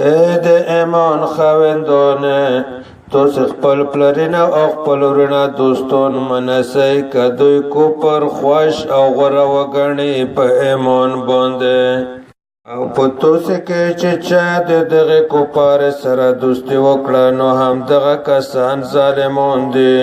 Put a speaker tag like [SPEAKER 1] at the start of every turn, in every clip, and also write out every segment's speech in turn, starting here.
[SPEAKER 1] اے د ایمان خاوندونه تاسو خپل پلرونه او خپل ورونه دوستون منسئ که دوی کوپر خوش او غوره وګڼي په ایمان باندې او په توسه کې چې چا د دغه کوپر سره دوستي وکړه نو هم دغه کسان ظالمون دي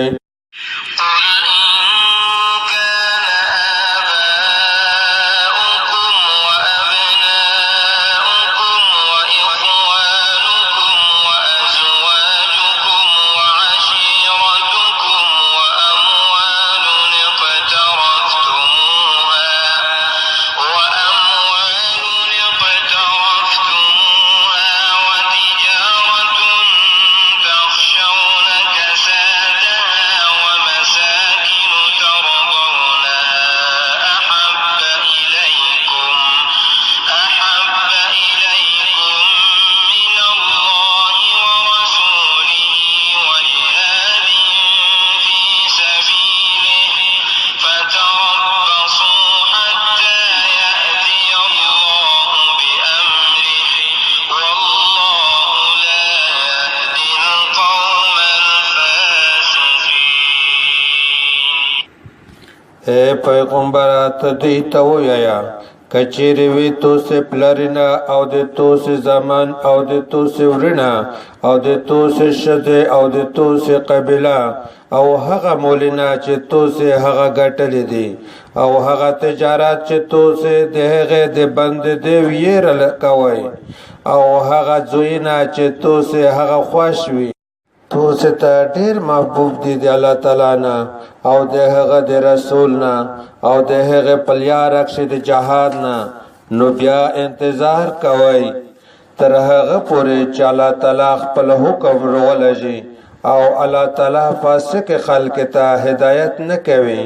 [SPEAKER 1] اے پیغمبر ته دې ته ووایه کچېرې وي توسې پلرونه او د توسې زامن او د توسې ورونه او د توسې ښځې او د توسې قبیله او هغه مولونه چې توسې هغه ګټلې دي او هغه تجارت چې توسې د هغې د بندې دی ویره کوئ او هغه زویونه چې توسې هغه خوښ وي توسې ته ډېر محبوب دي د الله تعالی نه او د هغه د رسول نه او د هغه په لاره کښې د جهاد نه نو بیا انتظار کوئ تر هغه پورې چې الله تعالی خپل حکم ولږي او الله تعالی فاسق خلق ته هدایت نه کوي